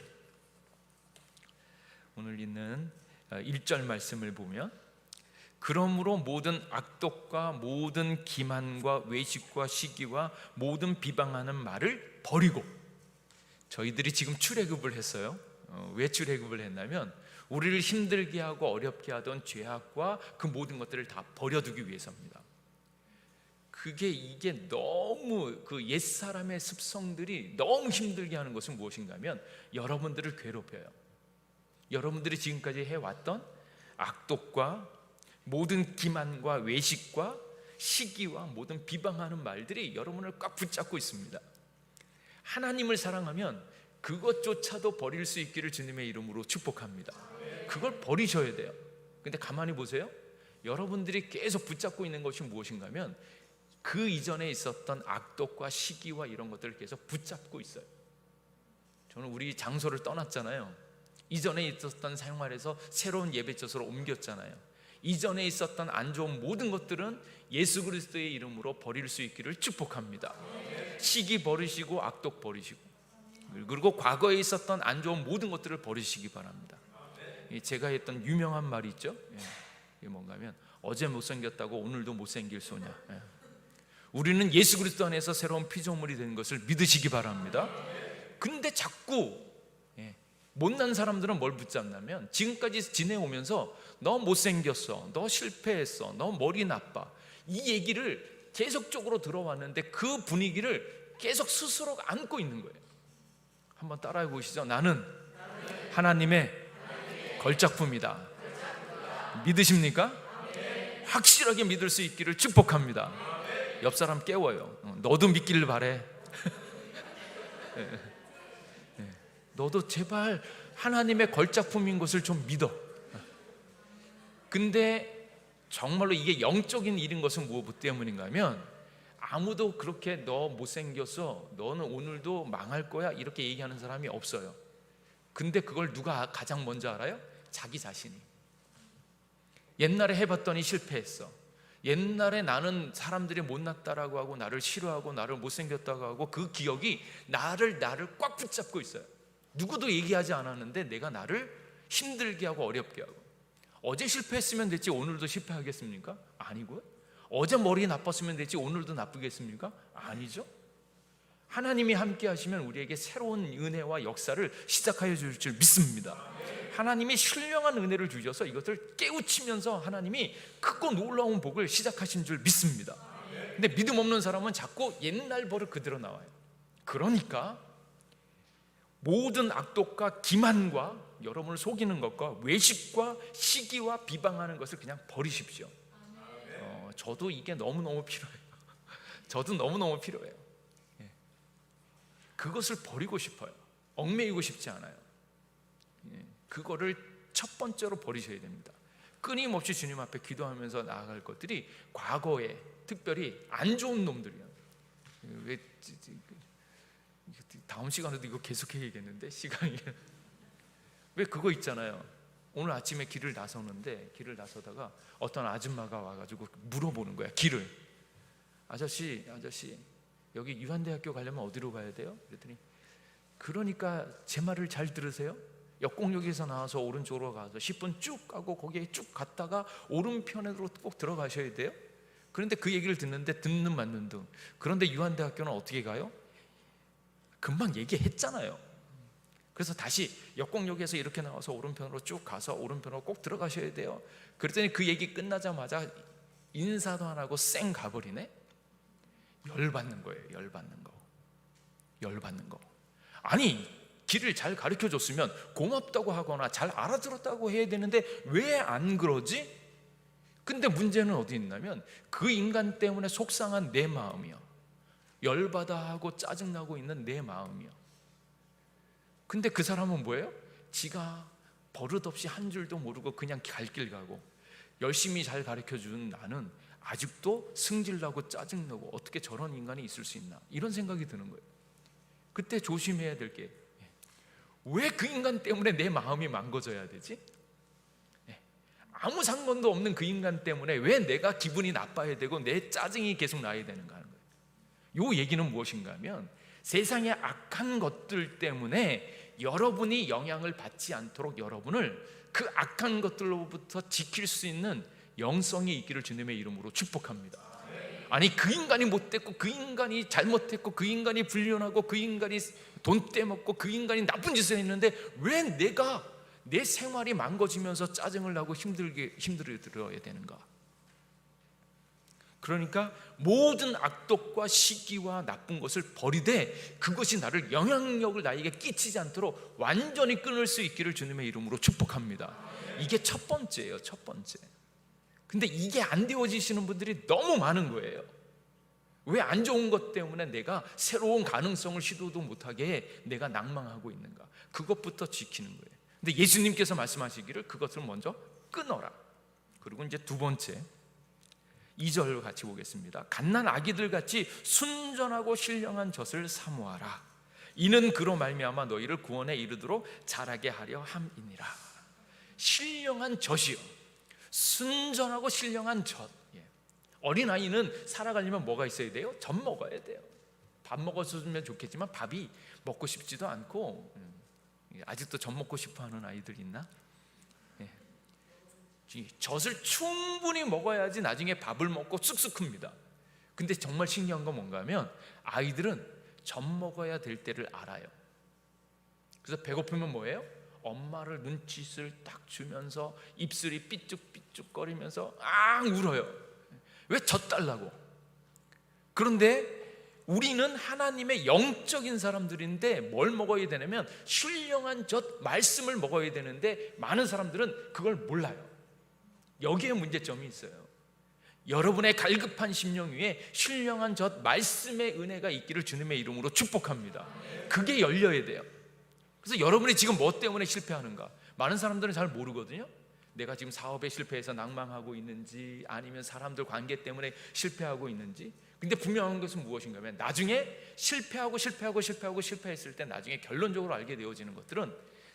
오늘 있는 1절 말씀을 보면, 그러므로 모든 악독과 모든 기만과 외식과 시기와 모든 비방하는 말을 버리고. 저희들이 지금 출애굽을 했어요. 왜 출애굽을 했냐면 우리를 힘들게 하고 어렵게 하던 죄악과 그 모든 것들을 다 버려두기 위해서입니다. 이게 너무 그 옛사람의 습성들이 너무 힘들게 하는 것은 무엇인가 하면 여러분들을 괴롭혀요. 여러분들이 지금까지 해왔던 악독과 모든 기만과 외식과 시기와 모든 비방하는 말들이 여러분을 꽉 붙잡고 있습니다. 하나님을 사랑하면 그것조차도 버릴 수 있기를 주님의 이름으로 축복합니다. 그걸 버리셔야 돼요. 근데 가만히 보세요. 여러분들이 계속 붙잡고 있는 것이 무엇인가 하면 그 이전에 있었던 악독과 시기와 이런 것들을 계속 붙잡고 있어요. 저는 우리 장소를 떠났잖아요. 이전에 있었던 생활에서 새로운 예배처소로 옮겼잖아요. 이전에 있었던 안 좋은 모든 것들은 예수 그리스도의 이름으로 버릴 수 있기를 축복합니다. 시기 버리시고 악독 버리시고, 그리고 과거에 있었던 안 좋은 모든 것들을 버리시기 바랍니다. 제가 했던 유명한 말이 있죠. 이게 뭔가 하면 어제 못생겼다고 오늘도 못생길 소냐. 우리는 예수 그리스도 안에서 새로운 피조물이 된 것을 믿으시기 바랍니다. 근데 자꾸 못난 사람들은 뭘 붙잡냐면 지금까지 지내오면서 너 못생겼어, 너 실패했어, 너 머리 나빠, 이 얘기를 계속적으로 들어왔는데 그 분위기를 계속 스스로 안고 있는 거예요. 한번 따라해 보시죠. 나는 하나님의 걸작품이다. 믿으십니까? 확실하게 믿을 수 있기를 축복합니다. 옆 사람 깨워요. 너도 믿기를 바래. 너도 제발 하나님의 걸작품인 것을 좀 믿어. 근데 정말로 이게 영적인 일인 것은 무엇 때문인가 하면 아무도 그렇게 너 못생겼어, 너는 오늘도 망할 거야 이렇게 얘기하는 사람이 없어요. 근데 그걸 누가 가장 먼저 알아요? 자기 자신이. 옛날에 해봤더니 실패했어. 옛날에 나는 사람들이 못났다라고 하고 나를 싫어하고 나를 못생겼다고 하고 그 기억이 나를 꽉 붙잡고 있어요. 누구도 얘기하지 않았는데 내가 나를 힘들게 하고 어렵게 하고. 어제 실패했으면 됐지 오늘도 실패하겠습니까? 아니고요. 어제 머리 나빴으면 됐지 오늘도 나쁘겠습니까? 아니죠. 하나님이 함께 하시면 우리에게 새로운 은혜와 역사를 시작하여 줄 줄 믿습니다. 하나님이 신령한 은혜를 주셔서 이것을 깨우치면서 하나님이 크고 놀라운 복을 시작하신 줄 믿습니다. 근데 믿음 없는 사람은 자꾸 옛날 버릇 그대로 나와요. 그러니까 모든 악독과 기만과 여러분을 속이는 것과 외식과 시기와 비방하는 것을 그냥 버리십시오. 저도 이게 너무너무 필요해요. 저도 너무너무 필요해요. 그것을 버리고 싶어요. 얽매이고 싶지 않아요. 그거를 첫 번째로 버리셔야 됩니다. 끊임없이 주님 앞에 기도하면서 나아갈 것들이 과거에 특별히 안 좋은 놈들이에요. 왜 다음 시간에도 이거 계속 해야겠는데 시간이 왜 그거 있잖아요. 오늘 아침에 길을 나서는데 길을 나서다가 어떤 아줌마가 와가지고 물어보는 거야. 길을. 아저씨 여기 유한대학교 가려면 어디로 가야 돼요? 그랬더니 그러니까 제 말을 잘 들으세요. 역공역에서 나와서 오른쪽으로 가서 10분 쭉 가고 거기에 쭉 갔다가 오른편으로 꼭 들어가셔야 돼요. 그런데 그 얘기를 듣는데 듣는 맞는 등. 그런데 유한대학교는 어떻게 가요? 금방 얘기했잖아요. 그래서 다시 역공역에서 이렇게 나와서 오른편으로 쭉 가서 오른편으로 꼭 들어가셔야 돼요. 그랬더니 그 얘기 끝나자마자 인사도 안 하고 쌩 가버리네. 열받는 거예요. 열받는 거. 아니 길을 잘 가르쳐 줬으면 고맙다고 하거나 잘 알아들었다고 해야 되는데 왜 안 그러지? 근데 문제는 어디 있냐면 그 인간 때문에 속상한 내 마음이요, 열받아 하고 짜증나고 있는 내 마음이요. 근데 그 사람은 뭐예요? 지가 버릇없이 한 줄도 모르고 그냥 갈 길 가고, 열심히 잘 가르쳐준 나는 아직도 승질나고 짜증나고 어떻게 저런 인간이 있을 수 있나, 이런 생각이 드는 거예요. 그때 조심해야 될 게, 왜 그 인간 때문에 내 마음이 망가져야 되지? 아무 상관도 없는 그 인간 때문에 왜 내가 기분이 나빠야 되고 내 짜증이 계속 나야 되는가 하는 거예요. 이 얘기는 무엇인가 하면, 세상의 악한 것들 때문에 여러분이 영향을 받지 않도록 여러분을 그 악한 것들로부터 지킬 수 있는 영성이 있기를 주님의 이름으로 축복합니다. 아니, 그 인간이 못됐고 그 인간이 잘못했고 그 인간이 불륜하고 그 인간이 돈 떼먹고 그 인간이 나쁜 짓을 했는데 왜 내가 내 생활이 망가지면서 짜증을 나고 힘들어야 되는가? 그러니까 모든 악독과 시기와 나쁜 것을 버리되 그것이 나를 영향력을 나에게 끼치지 않도록 완전히 끊을 수 있기를 주님의 이름으로 축복합니다. 이게 첫 번째예요, 첫 번째. 근데 이게 안 되어지시는 분들이 너무 많은 거예요. 왜 안 좋은 것 때문에 내가 새로운 가능성을 시도도 못하게 내가 낭망하고 있는가? 그것부터 지키는 거예요. 근데 예수님께서 말씀하시기를 그것을 먼저 끊어라. 그리고 이제 두 번째 2절 같이 보겠습니다. 갓난 아기들 같이 순전하고 신령한 젖을 사모하라. 이는 그로 말미암아 너희를 구원에 이르도록 자라게 하려 함이니라. 신령한 젖이요, 순전하고 신령한 젖. 어린아이는 살아가려면 뭐가 있어야 돼요? 젖 먹어야 돼요. 밥 먹었으면 좋겠지만 밥이 먹고 싶지도 않고, 아직도 젖 먹고 싶어하는 아이들 있나? 젖을 충분히 먹어야지 나중에 밥을 먹고 쑥쑥 큽니다. 근데 정말 신기한 건 뭔가 하면 아이들은 젖 먹어야 될 때를 알아요. 그래서 배고프면 뭐예요? 엄마를 눈짓을 딱 주면서 입술이 삐쭉삐쭉거리면서 앙 울어요. 왜? 젖 달라고. 그런데 우리는 하나님의 영적인 사람들인데 뭘 먹어야 되냐면 신령한 젖, 말씀을 먹어야 되는데 많은 사람들은 그걸 몰라요. 여기에 문제점이 있어요. 여러분의 갈급한 심령 위에 신령한 젖, 말씀의 은혜가 있기를 주님의 이름으로 축복합니다. 그게 열려야 돼요. 그래서 여러분이 지금 뭐 때문에 실패하는가? 많은 사람들은 잘 모르거든요. 내가 지금 사업에 실패해서 낭망하고 있는지, 아니면 사람들 관계 때문에 실패하고 있는지. 근데 분명한 것은 무엇인가 하면 나중에 실패했을 때 나중에 결론적으로 알게 되어지는 것들은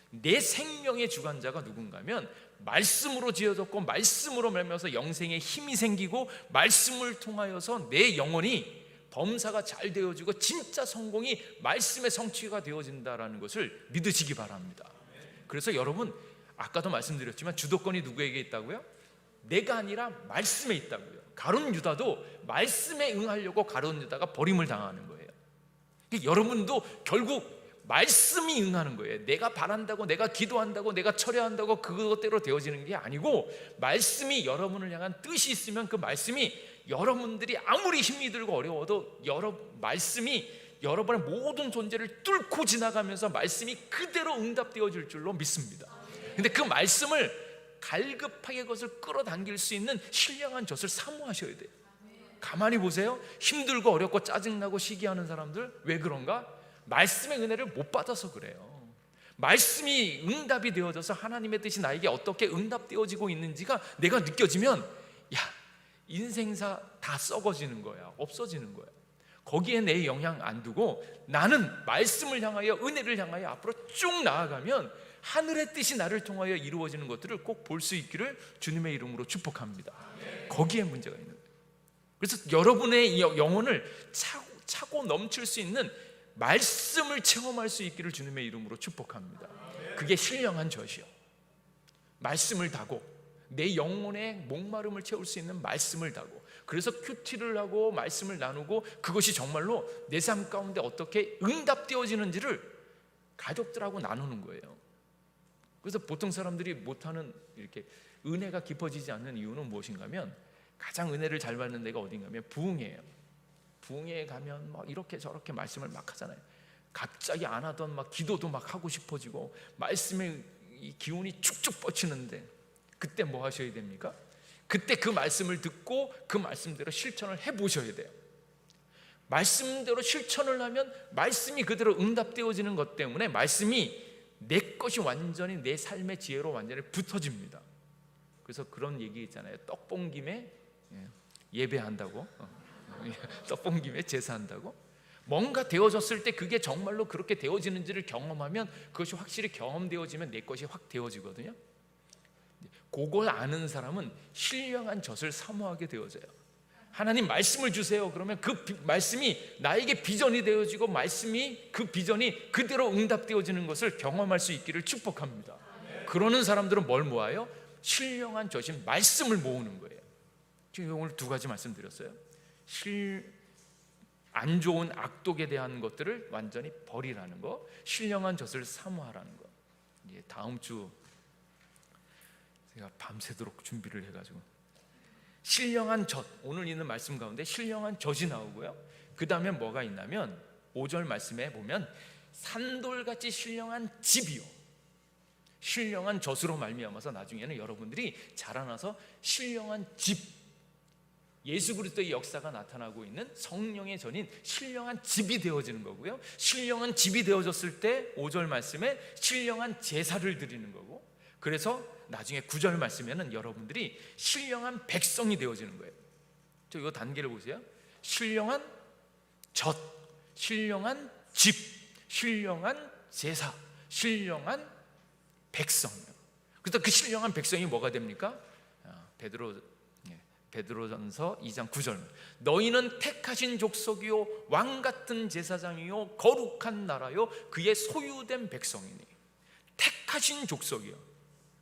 내 생명의 주관자가 누군가 하면 말씀으로 지어졌고, 말씀으로 말미암아서 영생의 힘이 생기고, 말씀을 통하여서 내 영혼이 범사가 잘 되어지고 진짜 성공이 말씀의 성취가 되어진다라는 것을 믿으시기 바랍니다. 그래서 여러분, 아까도 말씀드렸지만 주도권이 누구에게 있다고요? 내가 아니라 말씀에 있다고요. 가룟 유다도 말씀에 응하려고 가룟 유다가 버림을 당하는 거예요. 여러분도 결국 말씀이 응하는 거예요. 내가 바란다고, 내가 기도한다고, 내가 철회한다고 그것대로 되어지는 게 아니고, 말씀이 여러분을 향한 뜻이 있으면 그 말씀이 여러분들이 아무리 힘이 들고 어려워도 말씀이 여러분의 모든 존재를 뚫고 지나가면서 말씀이 그대로 응답되어질 줄로 믿습니다. 근데 그 말씀을 갈급하게 그것을 끌어당길 수 있는 신령한 젖을 사모하셔야 돼요. 가만히 보세요. 힘들고 어렵고 짜증나고 시기하는 사람들 왜 그런가? 말씀의 은혜를 못 받아서 그래요. 말씀이 응답이 되어져서 하나님의 뜻이 나에게 어떻게 응답되어지고 있는지가 내가 느껴지면, 야, 인생사 다 썩어지는 거야, 없어지는 거야. 거기에 내 영향 안 두고 나는 말씀을 향하여, 은혜를 향하여 앞으로 쭉 나아가면 하늘의 뜻이 나를 통하여 이루어지는 것들을 꼭 볼 수 있기를 주님의 이름으로 축복합니다. 거기에 문제가 있는 거예요. 그래서 여러분의 영혼을 차고 넘칠 수 있는 말씀을 체험할 수 있기를 주님의 이름으로 축복합니다. 그게 신령한 젖이요, 말씀을 다고 내 영혼의 목마름을 채울 수 있는 말씀을 다고, 그래서 큐티를 하고 말씀을 나누고 그것이 정말로 내 삶 가운데 어떻게 응답되어지는지를 가족들하고 나누는 거예요. 그래서 보통 사람들이 못하는, 이렇게 은혜가 깊어지지 않는 이유는 무엇인가 하면, 가장 은혜를 잘 받는 데가 어딘가 하면 부흥회예요. 부흥회에 가면 막 이렇게 저렇게 말씀을 막 하잖아요. 갑자기 안 하던 막 기도도 막 하고 싶어지고 말씀의 이 기운이 쭉쭉 뻗치는데 그때 뭐 하셔야 됩니까? 그때 그 말씀을 듣고 그 말씀대로 실천을 해보셔야 돼요. 말씀대로 실천을 하면 말씀이 그대로 응답되어지는 것 때문에 말씀이 내 것이 완전히 내 삶의 지혜로 완전히 붙어집니다. 그래서 그런 얘기 있잖아요. 떡 본 김에 예배한다고, 떡 본 김에 제사한다고. 뭔가 되어졌을 때 그게 정말로 그렇게 되어지는지를 경험하면 그것이 확실히 경험되어지면 내 것이 확 되어지거든요. 그걸 아는 사람은 신령한 젖을 사모하게 되어져요. 하나님 말씀을 주세요. 그러면 그 말씀이 나에게 비전이 되어지고 말씀이 그 비전이 그대로 응답되어지는 것을 경험할 수 있기를 축복합니다. 그러는 사람들은 뭘 모아요? 신령한 젖인 말씀을 모으는 거예요. 지금 오늘 두 가지 말씀드렸어요. 안 좋은 악독에 대한 것들을 완전히 버리라는 거, 신령한 젖을 사모하라는 거. 이제 다음 주 제가 밤새도록 준비를 해가지고 신령한 젖, 오늘 있는 말씀 가운데 신령한 젖이 나오고요. 그 다음에 뭐가 있냐면 5절 말씀에 보면 산돌같이 신령한 집이요, 신령한 젖으로 말미암아서 나중에는 여러분들이 자라나서 신령한 집, 예수 그리스도의 역사가 나타나고 있는 성령의 전인 신령한 집이 되어지는 거고요. 신령한 집이 되어졌을 때 5절 말씀에 신령한 제사를 드리는 거고, 그래서 나중에 9절 말씀에는 여러분들이 신령한 백성이 되어지는 거예요. 저 이 단계를 보세요. 신령한 젖, 신령한 집, 신령한 제사, 신령한 백성. 그래서 그 신령한 백성이 뭐가 됩니까? 베드로전서 2장 9절, 너희는 택하신 족속이요 왕같은 제사장이요 거룩한 나라요 그의 소유된 백성이니. 택하신 족속이요.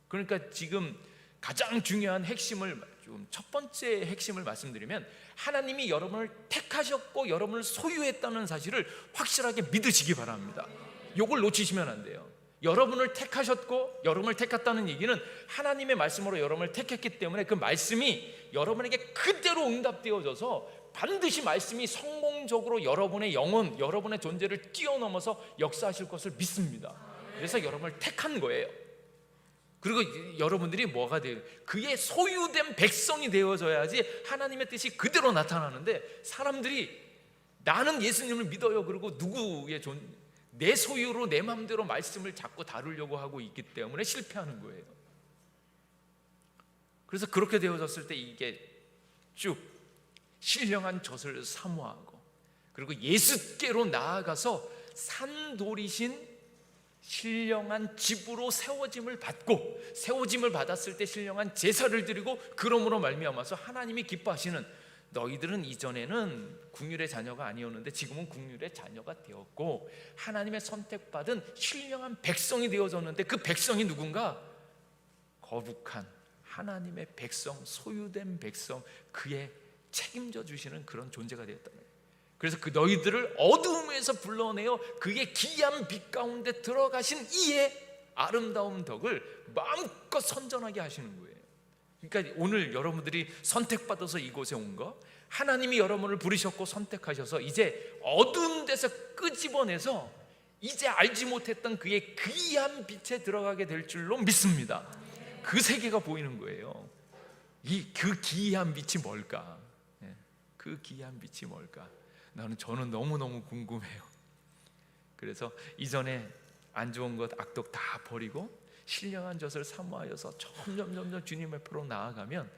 그러니까 지금 가장 중요한 핵심을, 좀 첫 번째 핵심을 말씀드리면, 하나님이 여러분을 택하셨고 여러분을 소유했다는 사실을 확실하게 믿으시기 바랍니다. 이걸 놓치시면 안 돼요. 여러분을 택하셨고 여러분을 택했다는 얘기는 하나님의 말씀으로 여러분을 택했기 때문에 그 말씀이 여러분에게 그대로 응답되어져서 반드시 말씀이 성공적으로 여러분의 영혼, 여러분의 존재를 뛰어넘어서 역사하실 것을 믿습니다. 그래서 여러분을 택한 거예요. 그리고 여러분들이 뭐가 돼요? 그의 소유된 백성이 되어져야지 하나님의 뜻이 그대로 나타나는데, 사람들이 나는 예수님을 믿어요, 그리고 누구의 내 소유로 내 마음대로 말씀을 자꾸 다루려고 하고 있기 때문에 실패하는 거예요. 그래서 그렇게 되어졌을 때 이게 쭉 신령한 젖을 사모하고, 그리고 예수께로 나아가서 산돌이신 신령한 집으로 세워짐을 받고, 세워짐을 받았을 때 신령한 제사를 드리고, 그러므로 말미암아서 하나님이 기뻐하시는, 너희들은 이전에는 국률의 자녀가 아니었는데 지금은 국률의 자녀가 되었고 하나님의 선택받은 신령한 백성이 되어졌는데, 그 백성이 누군가? 거룩한 하나님의 백성, 소유된 백성, 그의 책임져 주시는 그런 존재가 되었다. 그래서 그 너희들을 어두움에서 불러내어 그의 기이한 빛 가운데 들어가신 이의 아름다운 덕을 마음껏 선전하게 하시는 거예요. 그러니까 오늘 여러분들이 선택받아서 이곳에 온 거, 하나님이 여러분을 부르셨고 선택하셔서 이제 어두운 데서 끄집어내서 이제 알지 못했던 그의 귀한 빛에 들어가게 될 줄로 믿습니다. 그 세계가 보이는 거예요. 그 기이한 빛이 뭘까? 그 기이한 빛이 뭘까? 저는 너무너무 궁금해요. 그래서 이전에 안 좋은 것, 악독 다 버리고 신령한 젖을 사모하여서 점점 주님 앞으로 나아가면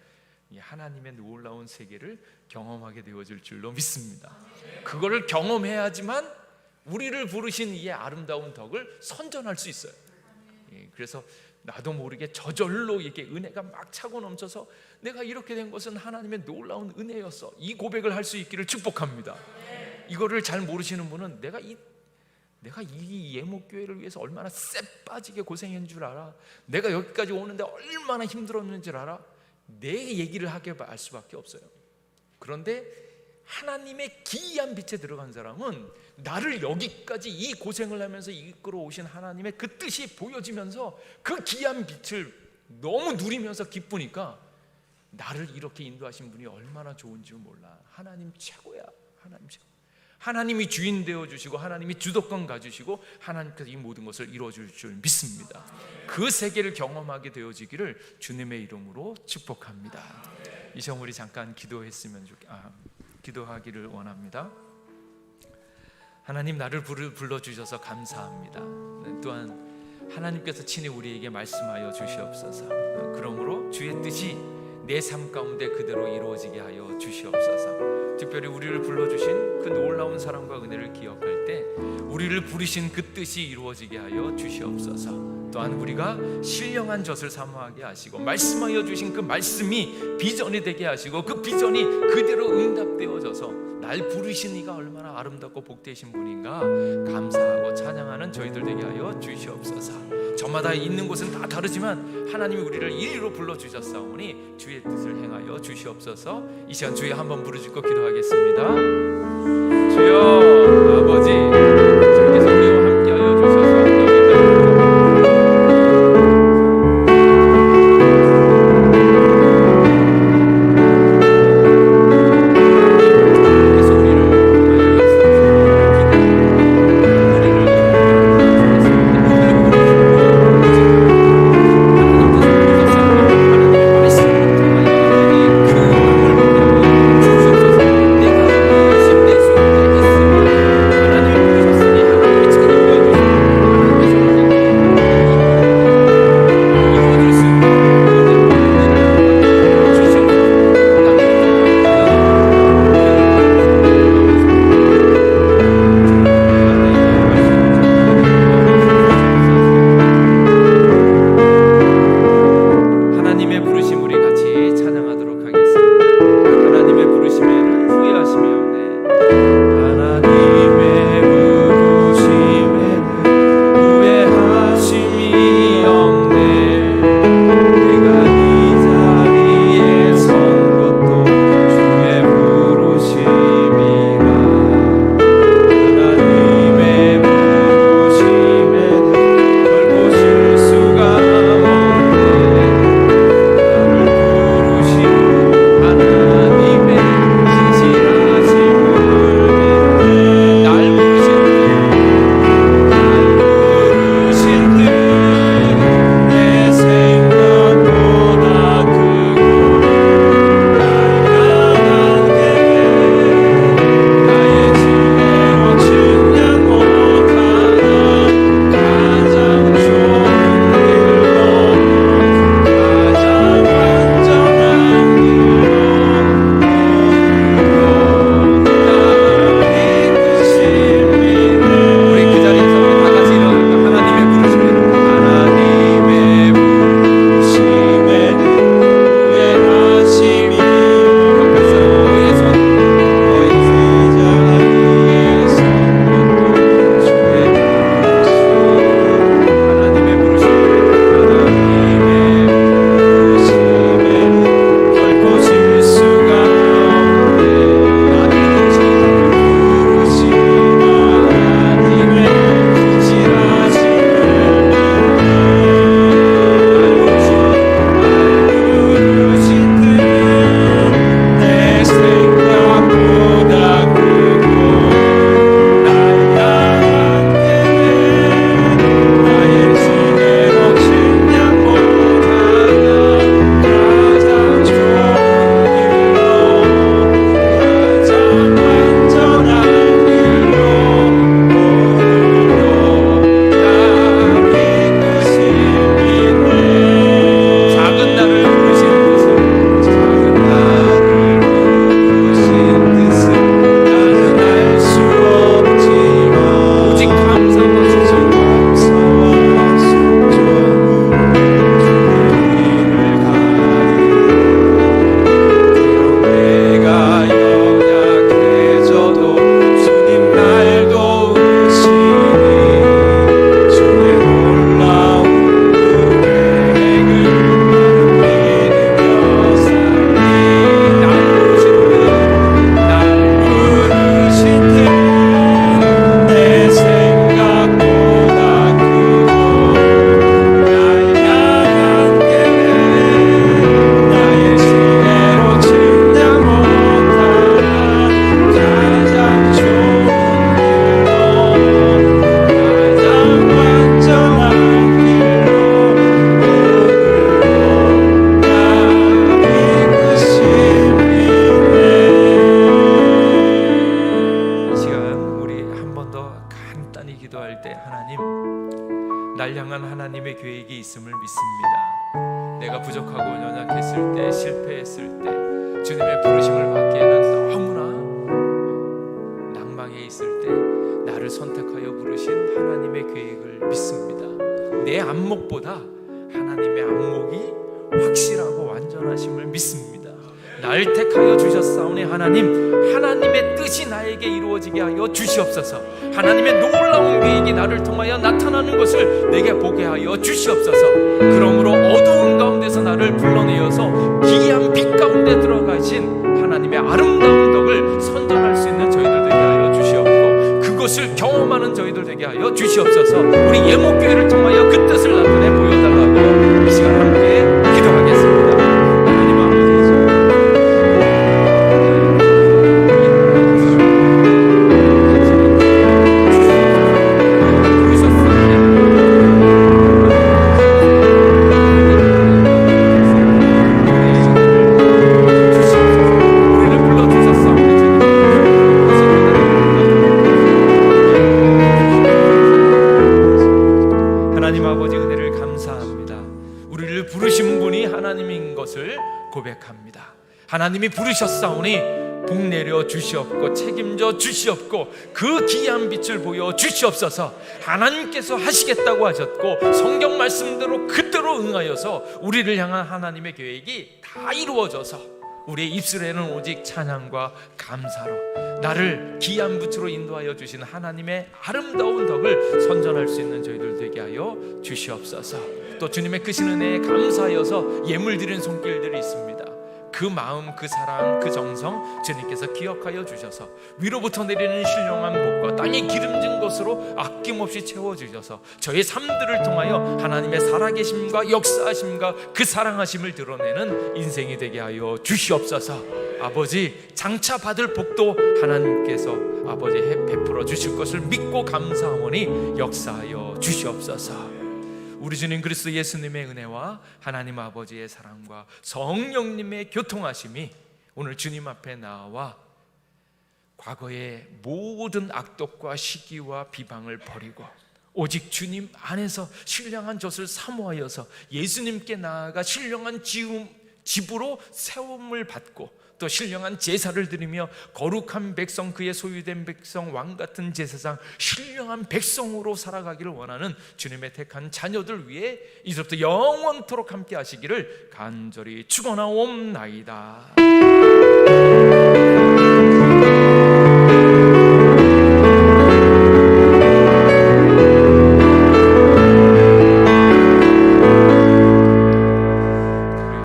이 하나님의 놀라운 세계를 경험하게 되어질 줄로 믿습니다. 그거를 경험해야지만 우리를 부르신 이의 아름다운 덕을 선전할 수 있어요. 그래서 나도 모르게 저절로 이렇게 은혜가 막 차고 넘쳐서 내가 이렇게 된 것은 하나님의 놀라운 은혜였어, 이 고백을 할 수 있기를 축복합니다. 이거를 잘 모르시는 분은 내가 이 예목교회를 위해서 얼마나 쎄 빠지게 고생한 줄 알아? 내가 여기까지 오는데 얼마나 힘들었는 줄 알아? 내 얘기를 하게 할 수밖에 없어요. 그런데 하나님의 기이한 빛에 들어간 사람은 나를 여기까지 이 고생을 하면서 이끌어 오신 하나님의 그 뜻이 보여지면서 그 기이한 빛을 너무 누리면서 기쁘니까 나를 이렇게 인도하신 분이 얼마나 좋은지 몰라. 하나님 최고야. 하나님 최고. 하나님이 주인 되어주시고 하나님이 주도권 가지시고 하나님께서 이 모든 것을 이루어줄 줄 믿습니다. 그 세계를 경험하게 되어지기를 주님의 이름으로 축복합니다. 이 시간 우리 잠깐 기도하기를 원합니다. 하나님, 나를 불러주셔서 감사합니다. 또한 하나님께서 친히 우리에게 말씀하여 주시옵소서. 그러므로 주의 뜻이 내 삶 가운데 그대로 이루어지게 하여 주시옵소서. 특별히 우리를 불러주신 그 놀라운 사랑과 은혜를 기억할 때 우리를 부르신 그 뜻이 이루어지게 하여 주시옵소서. 또한 우리가 신령한 젖을 사모하게 하시고 말씀하여 주신 그 말씀이 비전이 되게 하시고 그 비전이 그대로 응답되어져서 날 부르신 이가 얼마나 아름답고 복되신 분인가 감사하고 찬양하는 저희들 되게 하여 주시옵소서. 저마다 있는 곳은 다 다르지만 하나님이 우리를 이리로 불러주셨사오니 주의 뜻을 행하여 주시옵소서. 이 시간 주여 한번 부르짖고 기도하겠습니다. 주여 아버지, 주께서 우리와 함께하여 주셔서 날 향한 하나님의 계획이 있음을 믿습니다. 내가 부족하고 연약했을 때, 실패했을 때 주님의 부르심을 받기에는 너무나 낭망해 있을 때 나를 선택하여 부르신 하나님의 계획을 믿습니다. 내 안목보다 하나님의 안목이 확실하고 완전하심을 믿습니다. 날 택하여 주셨사오니 하나님의 뜻이 나에게 이루어지게 하여 주시옵소서. 하나님의 놀라운 계획이 나를 통하여 나타나는 것을 내게 보게 하여 주시옵소서. 그러므로 어두운 가운데서 나를 불러내어서 기이한 빛 가운데 들어가신 하나님의 아름다운 덕을 선전할 수 있는 저희들 되게 하여 주시옵고, 그것을 경험하는 저희들 되게 하여 주시옵소서. 우리 예목교회를 통하여 그 뜻을 나타내 보여달라고 이 시간 함께 기도하겠습니다. 하나님 아버지, 고백합니다. 하나님이 부르셨사오니 복 내려 주시옵고 책임져 주시옵고 그 기이한 빛을 보여 주시옵소서. 하나님께서 하시겠다고 하셨고 성경 말씀대로 그대로 응하여서 우리를 향한 하나님의 계획이 다 이루어져서 우리의 입술에는 오직 찬양과 감사로 나를 기이한 빛으로 인도하여 주신 하나님의 아름다운 덕을 선전할 수 있는 저희들 되게 하여 주시옵소서. 또 주님의 크신 은혜에 감사하여서 예물 드린 손길들이 있습니다. 그 마음, 그 사랑, 그 정성 주님께서 기억하여 주셔서 위로부터 내리는 신령한 복과 땅이 기름진 것으로 아낌없이 채워주셔서 저의 삶들을 통하여 하나님의 살아계심과 역사하심과 그 사랑하심을 드러내는 인생이 되게 하여 주시옵소서. 아버지, 장차 받을 복도 하나님께서 아버지 베풀어 주실 것을 믿고 감사하오니 역사하여 주시옵소서. 우리 주님 그리스도 예수님의 은혜와 하나님 아버지의 사랑과 성령님의 교통하심이 오늘 주님 앞에 나와 과거의 모든 악독과 시기와 비방을 버리고 오직 주님 안에서 신령한 젖을 사모하여서 예수님께 나아가 신령한 집으로 세움을 받고 또 신령한 제사를 드리며 거룩한 백성, 그의 소유된 백성, 왕같은 제사장, 신령한 백성으로 살아가기를 원하는 주님의 택한 자녀들 위해 이제부터 영원토록 함께 하시기를 간절히 축원하옵나이다.